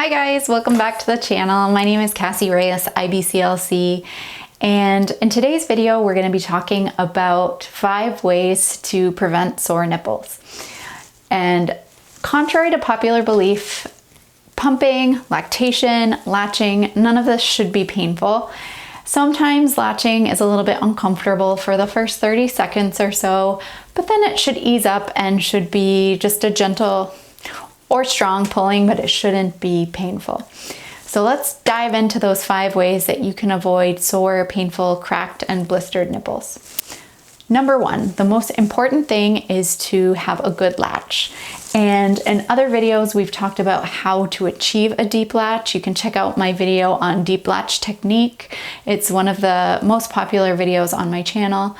Hi guys, welcome back to the channel. My name is Cassie Reyes, IBCLC, and in today's video we're going to be talking about 5 ways to prevent sore nipples. And contrary to popular belief, pumping, lactation, latching, none of this should be painful. Sometimes latching is a little bit uncomfortable for the first 30 seconds or so, but then it should ease up and should be just a gentle or strong pulling, but it shouldn't be painful. So let's dive into those 5 ways that you can avoid sore, painful, cracked, and blistered nipples. Number 1, the most important thing is to have a good latch. And in other videos, we've talked about how to achieve a deep latch. You can check out my video on deep latch technique. It's one of the most popular videos on my channel.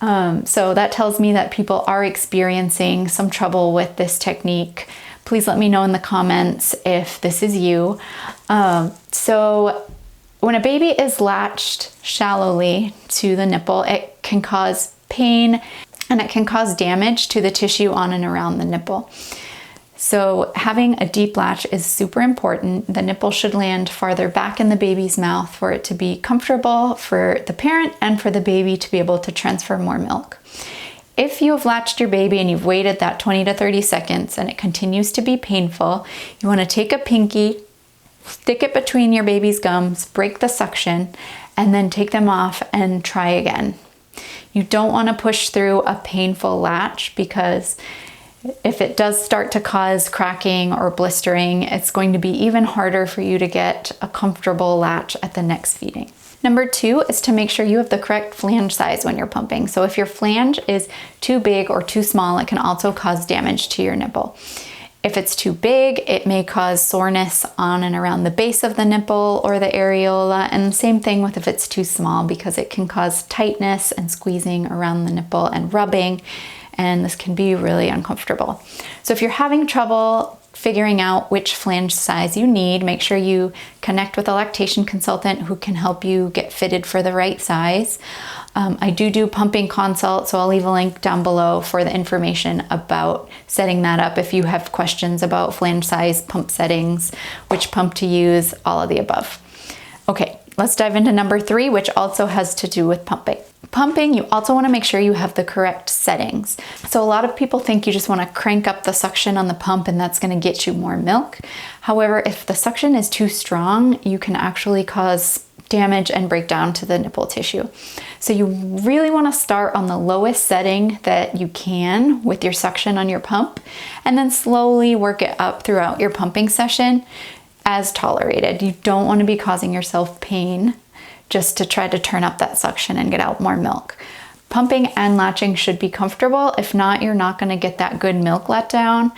So that tells me that people are experiencing some trouble with this technique. Please let me know in the comments if this is you. So when a baby is latched shallowly to the nipple, it can cause pain and it can cause damage to the tissue on and around the nipple. So having a deep latch is super important. The nipple should land farther back in the baby's mouth for it to be comfortable for the parent and for the baby to be able to transfer more milk. If you have latched your baby and you've waited that 20 to 30 seconds and it continues to be painful, you want to take a pinky, stick it between your baby's gums, break the suction, and then take them off and try again. You don't want to push through a painful latch because if it does start to cause cracking or blistering, it's going to be even harder for you to get a comfortable latch at the next feeding. Number 2 is to make sure you have the correct flange size when you're pumping. So if your flange is too big or too small, it can also cause damage to your nipple. If it's too big, it may cause soreness on and around the base of the nipple or the areola, and same thing with if it's too small because it can cause tightness and squeezing around the nipple and rubbing, and this can be really uncomfortable. So if you're having trouble figuring out which flange size you need, make sure you connect with a lactation consultant who can help you get fitted for the right size. I do pumping consults, so I'll leave a link down below for the information about setting that up if you have questions about flange size, pump settings, which pump to use, all of the above. Okay, let's dive into number 3, which also has to do with pumping. Pumping, you also want to make sure you have the correct settings. So a lot of people think you just want to crank up the suction on the pump and that's going to get you more milk. However, if the suction is too strong, you can actually cause damage and breakdown to the nipple tissue. So you really want to start on the lowest setting that you can with your suction on your pump and then slowly work it up throughout your pumping session as tolerated. You don't want to be causing yourself pain just to try to turn up that suction and get out more milk. Pumping and latching should be comfortable. If not, you're not going to get that good milk letdown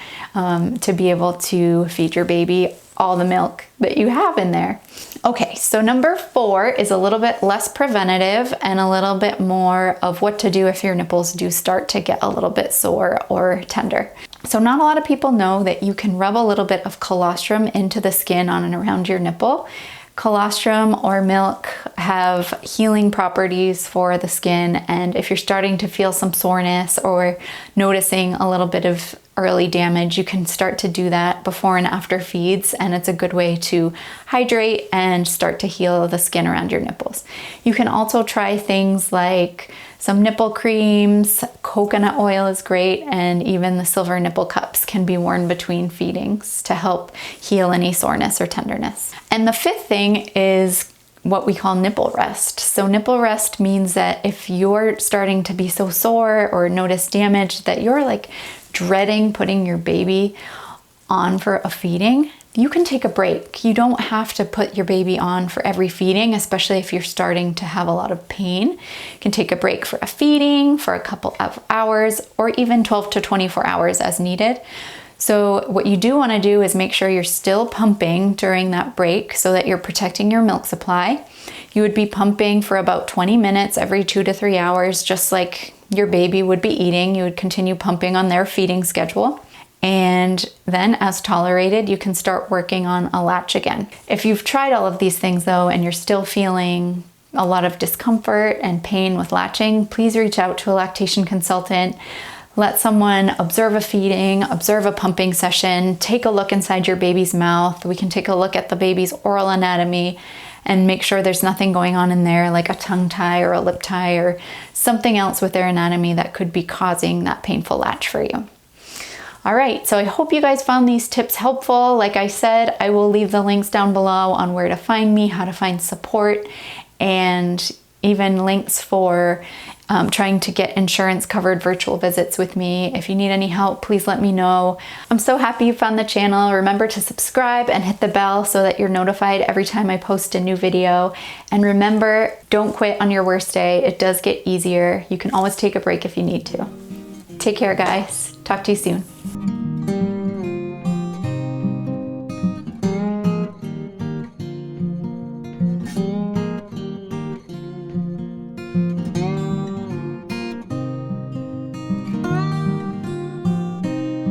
to be able to feed your baby all the milk that you have in there. Okay, so number 4 is a little bit less preventative and a little bit more of what to do if your nipples do start to get a little bit sore or tender. So not a lot of people know that you can rub a little bit of colostrum into the skin on and around your nipple. Colostrum or milk have healing properties for the skin, and if you're starting to feel some soreness or noticing a little bit of early damage, you can start to do that before and after feeds, and it's a good way to hydrate and start to heal the skin around your nipples. You can also try things like some nipple creams, coconut oil is great, and even the silver nipple cups can be worn between feedings to help heal any soreness or tenderness. And the 5th thing is what we call nipple rest. So nipple rest means that if you're starting to be so sore or notice damage that you're like dreading putting your baby on for a feeding, you can take a break. You don't have to put your baby on for every feeding, especially if you're starting to have a lot of pain. You can take a break for a feeding, for a couple of hours, or even 12 to 24 hours as needed. So what you do want to do is make sure you're still pumping during that break so that you're protecting your milk supply. You would be pumping for about 20 minutes every 2 to 3 hours, just like your baby would be eating. You would continue pumping on their feeding schedule. And then as tolerated, you can start working on a latch again. If you've tried all of these things though, and you're still feeling a lot of discomfort and pain with latching, please reach out to a lactation consultant. let someone observe a feeding, observe a pumping session, take a look inside your baby's mouth. We can take a look at the baby's oral anatomy and make sure there's nothing going on in there like a tongue tie or a lip tie or something else with their anatomy that could be causing that painful latch for you. All right, so I hope you guys found these tips helpful. Like I said, I will leave the links down below on where to find me, how to find support, and even links for trying to get insurance covered virtual visits with me. If you need any help, please let me know. I'm so happy you found the channel. Remember to subscribe and hit the bell so that you're notified every time I post a new video. And remember, don't quit on your worst day. It does get easier. You can always take a break if you need to. Take care, guys. Talk to you soon.